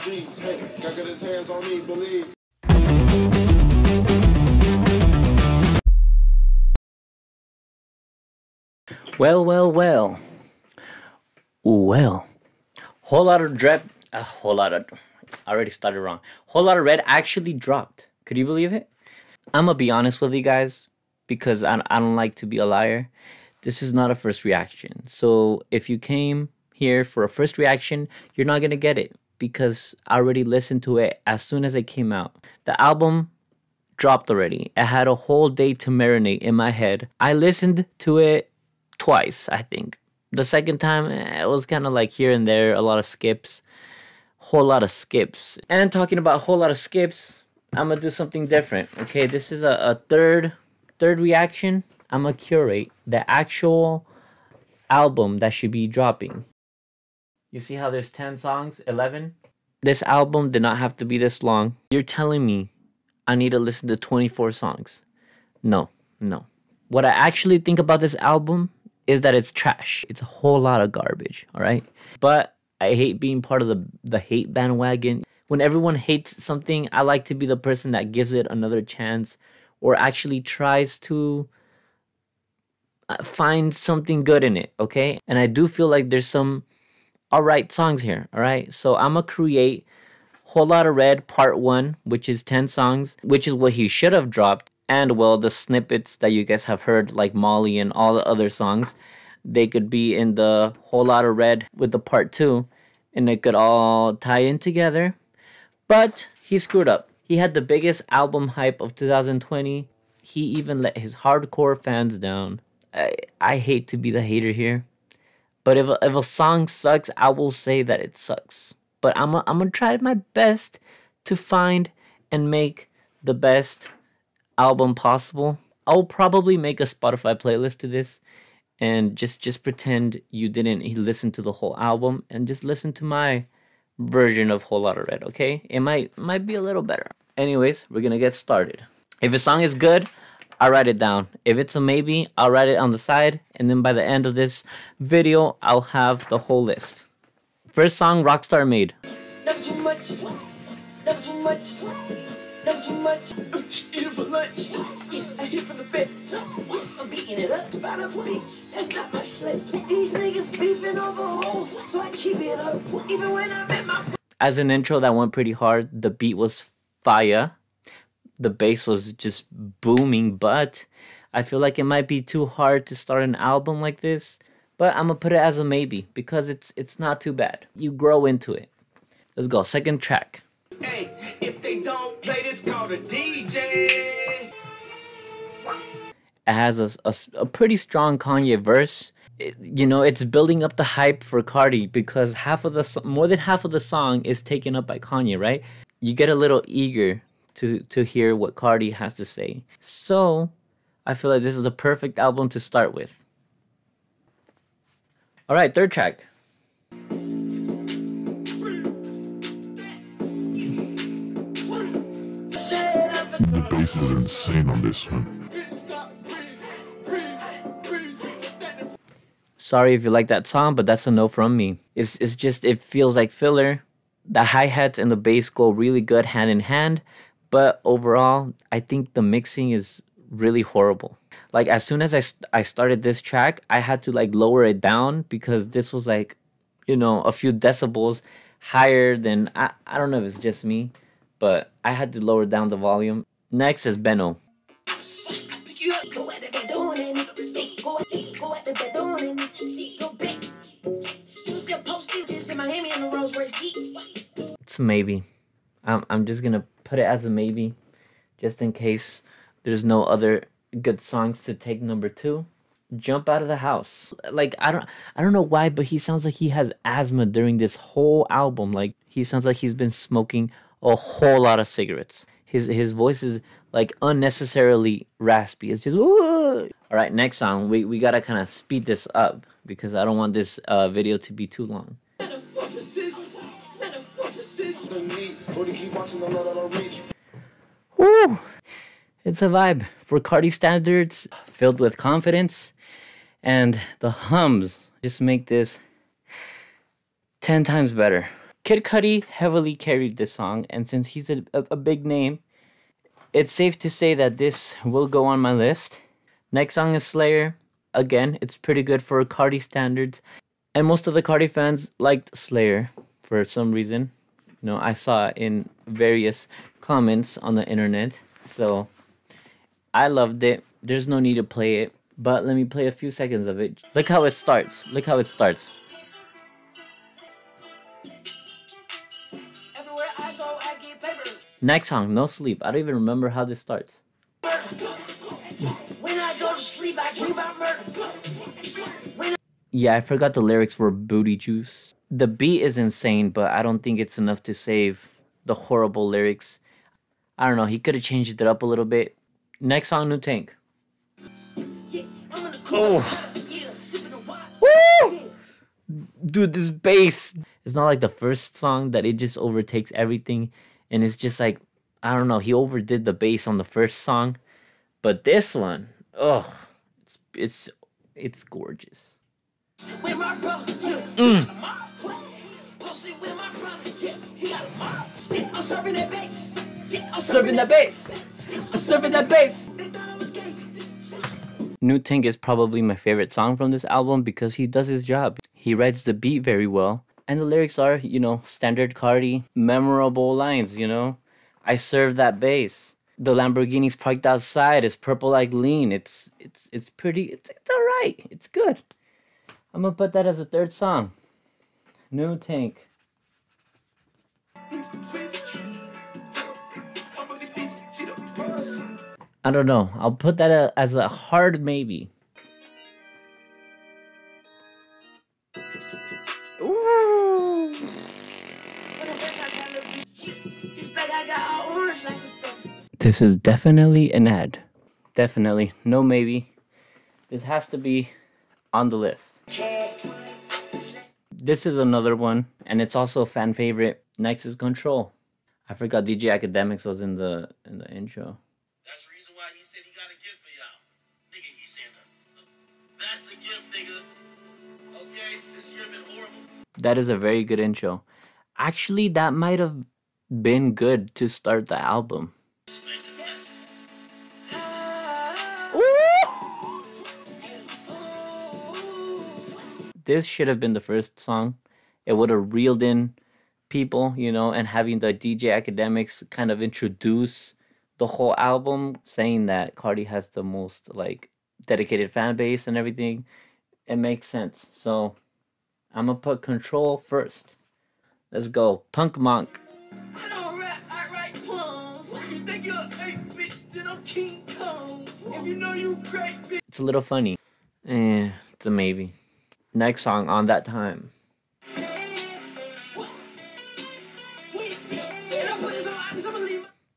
beats. Hey, got his hands on me, believe. Well. Whole Lotta Red. I already started wrong. Whole Lotta Red actually dropped. Could you believe it? I'm gonna be honest with you guys because I don't like to be a liar. This is not a first reaction. So if you came here for a first reaction, you're not gonna get it because I already listened to it as soon as it came out. The album dropped already. I had a whole day to marinate in my head. I listened to it twice, I think. The second time, it was kind of like here and there, a lot of skips. Whole lot of skips. And talking about a whole lot of skips, I'm gonna do something different. Okay, this is a third reaction. I'm gonna curate the actual album that should be dropping. You see how there's 10 songs, 11? This album did not have to be this long. You're telling me I need to listen to 24 songs? No. What I actually think about this album is that it's trash. It's a whole lot of garbage, all right? But I hate being part of the hate bandwagon. When everyone hates something, I like to be the person that gives it another chance or actually tries to find something good in it, okay? And I do feel like there's some alright songs here, alright? So I'm gonna create Whole Lotta Red Part 1, which is 10 songs, which is what he should have dropped. And, well, the snippets that you guys have heard, like Molly and all the other songs, they could be in the Whole Lotta Red with the Part 2, and it could all tie in together. But he screwed up. He had the biggest album hype of 2020. He even let his hardcore fans down. I hate to be the hater here, but if a song sucks, I will say that it sucks. But I'm gonna try my best to find and make the best album possible. I'll probably make a Spotify playlist to this and just pretend you didn't listen to the whole album and just listen to my version of Whole Lotta Red, okay? It might be a little better. Anyways, we're gonna get started. If a song is good, I'll write it down. If it's a maybe, I'll write it on the side, and then by the end of this video, I'll have the whole list. First song, Rockstar Made. Never too much, never too much, never too much. Eat it for lunch, I hit from the bed. I'm beating it up about a bitch, that's not my slip. These niggas beefing over hoes, so I keep it up. Even when I'm at my... As an intro, that went pretty hard. The beat was fire. The bass was just booming, but I feel like it might be too hard to start an album like this. But I'm gonna put it as a maybe because it's not too bad. You grow into it. Let's go. Second track. Hey, if they don't play this, call the DJ. It has a pretty strong Kanye verse. You know, it's building up the hype for Cardi because more than half of the song is taken up by Kanye, right? You get a little eager to hear what Cardi has to say. So I feel like this is the perfect album to start with. All right, third track. The bass is insane on this one. Sorry if you like that song, but that's a no from me. It's just, it feels like filler. The hi-hats and the bass go really good hand in hand, but overall, I think the mixing is really horrible. Like, as soon as I started this track, I had to, like, lower it down because this was, like, you know, a few decibels higher than... I don't know if it's just me, but I had to lower down the volume. Next is Benno. It's a maybe. I'm just gonna put it as a maybe, just in case there's no other good songs to take number 2. Jump Out of the House. Like, I don't know why, but he sounds like he has asthma during this whole album. Like, he sounds like he's been smoking a whole lot of cigarettes. His voice is like unnecessarily raspy. It's just whoa. All right, next song. We gotta kind of speed this up because I don't want this video to be too long. Woo! It's a vibe for Cardi standards, filled with confidence, and the hums just make this 10 times better. Kid Cudi heavily carried this song, and since he's a big name, it's safe to say that this will go on my list. Next song is Slayer. Again, it's pretty good for Cardi standards, and most of the Cardi fans liked Slayer for some reason. You know, I saw in various comments on the internet, so I loved it. There's no need to play it, but let me play a few seconds of it. Look how it starts. Look how it starts. Everywhere I go, I get papers. Next song, No Sleep. I don't even remember how this starts. When I go to sleep, I dream about murder. Yeah, I forgot the lyrics were booty juice. The beat is insane, but I don't think it's enough to save the horrible lyrics. I don't know, he could have changed it up a little bit. Next song, New Tank. Yeah, I'm in the Oh. Yeah, sipping the wine. Woo! Dude, this bass. It's not like the first song that it just overtakes everything. And it's just like, I don't know, he overdid the bass on the first song. But this one, oh, it's gorgeous. With my brother, Mm. Pussy with my brother, yeah, he got a mob. Yeah, I'm serving that bass. Yeah, I'm Serving that bass. I'm serving that bass. They thought I was gay. New Tank is probably my favorite song from this album because he does his job. He writes the beat very well. And the lyrics are, you know, standard Cardi, memorable lines, you know. I serve that bass. The Lamborghini's parked outside. It's purple like lean. It's pretty, it's alright. It's good. I'm gonna put that as a third song. New Tank. I don't know. I'll put that as a hard maybe. Ooh. This bag I got all orange like a thing. This is definitely an ad. Definitely. No maybe. This has to be on the list. This is another one, and it's also a fan favorite. Next is Control. I forgot DJ Academics was in the intro. That's the reason why he said he got a gift for y'all. Nigga, he Santa. That's the gift, nigga. Okay? This year been horrible. That is a very good intro. Actually, that might have been good to start the album. This should have been the first song. It would have reeled in people, you know, and having the DJ Academics kind of introduce the whole album, saying that Cardi has the most like dedicated fan base and everything. It makes sense. So I'm gonna put Control first. Let's go. Punk Monk. I don't rap, I write poems. You think you're a bitch, then I'm King Kong. If you know you great, bitch. It's a little funny. It's a maybe. Next song, On That Time.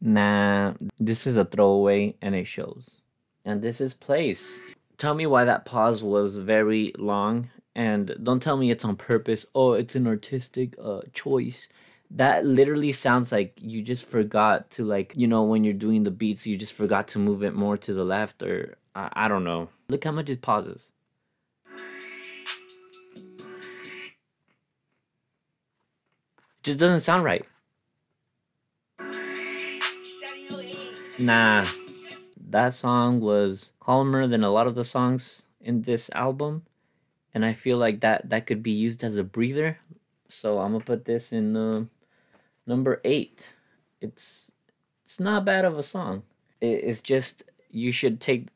Nah, this is a throwaway and it shows. And this is Place. Tell me why that pause was very long, and don't tell me it's on purpose. Oh, it's an artistic choice. That literally sounds like you just forgot to, like, you know, when you're doing the beats, you just forgot to move it more to the left, or I don't know. Look how much it pauses. Just doesn't sound right. Nah, that song was calmer than a lot of the songs in this album, and I feel like that could be used as a breather. So I'm gonna put this in number 8. It's not bad of a song. It's just you should take.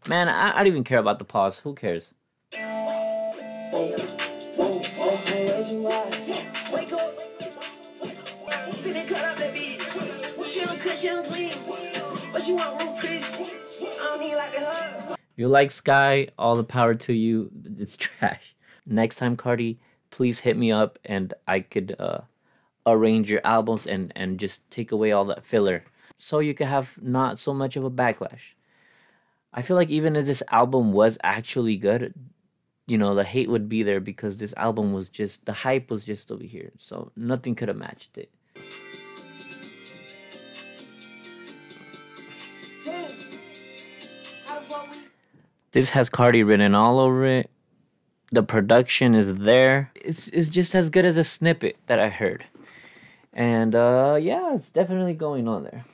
Man, I don't even care about the pause. Who cares? If you like Sky, all the power to you. It's trash. Next time, Cardi, please hit me up and I could arrange your albums and just take away all that filler so you could have not so much of a backlash. I feel like even if this album was actually good, you know, the hate would be there because this album was just, the hype was just over here. So nothing could have matched it. This has Cardi written all over it. The production is there. It's just as good as a snippet that I heard. And yeah, it's definitely going on there.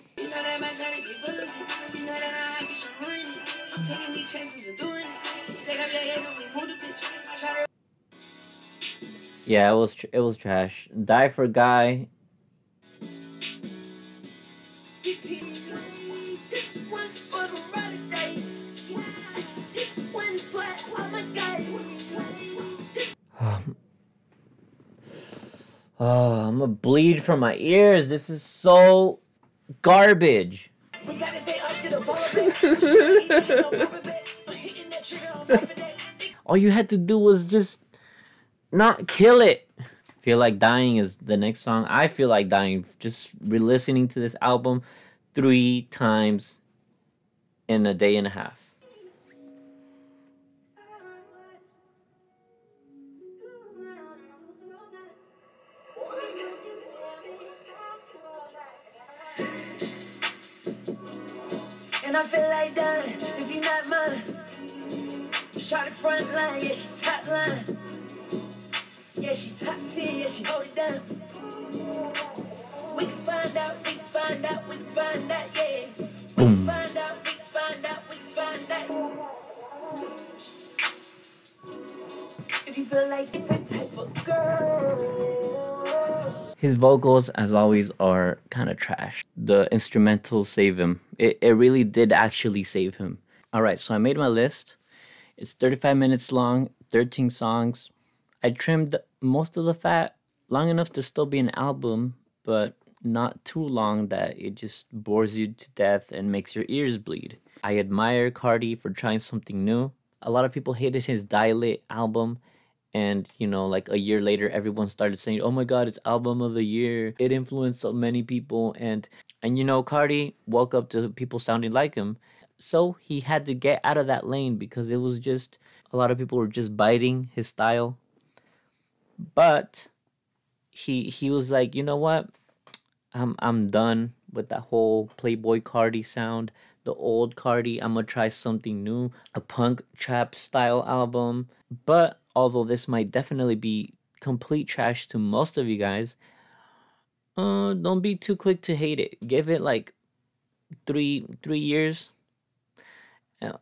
Yeah, it was trash. Die for Guy. Oh, I'm gonna bleed from my ears. This is so garbage. All you had to do was just not kill it. Feel Like Dying is the next song. I feel like dying just re-listening to this album 3 times in a day and a half. And I feel like dying if you're not mine. Shot it front line, yeah, she top line. Yeah, she top 10, yeah, she hold it down. We can find out, we can find out, we can find out, yeah. We can find out, we can find out, we can find out. If you feel like different type of girl. His vocals, as always, are kind of trash. The instrumentals save him. It really did actually save him. Alright, so I made my list. It's 35 minutes long, 13 songs. I trimmed most of the fat, long enough to still be an album, but not too long that it just bores you to death and makes your ears bleed. I admire Carti for trying something new. A lot of people hated his Dilate album, and you know, like a year later, everyone started saying, "Oh my God, it's album of the year. It influenced so many people." And you know, Carti woke up to people sounding like him, so he had to get out of that lane because it was just a lot of people were just biting his style. But he was like, you know what? I'm done with that whole Playboy Carti sound, the old Carti. I'm gonna try something new, a punk trap style album. But although this might definitely be complete trash to most of you guys, don't be too quick to hate it. Give it like three years.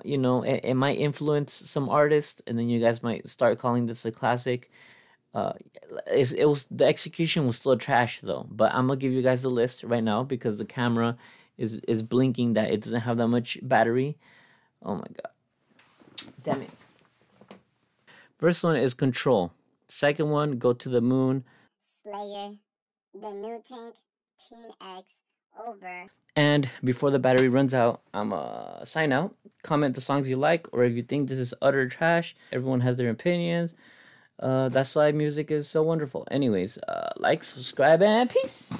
You know, it might influence some artists, and then you guys might start calling this a classic. It was, the execution was still trash though, but I'm gonna give you guys the list right now because the camera is blinking that it doesn't have that much battery. Oh my God, damn it. First one is Control. Second one, Go to the Moon. Slayer, The New Tank, Teen X, Over. And before the battery runs out, I'm sign out. Comment the songs you like, or if you think this is utter trash. Everyone has their opinions. That's why music is so wonderful. Anyways, like, subscribe, and peace.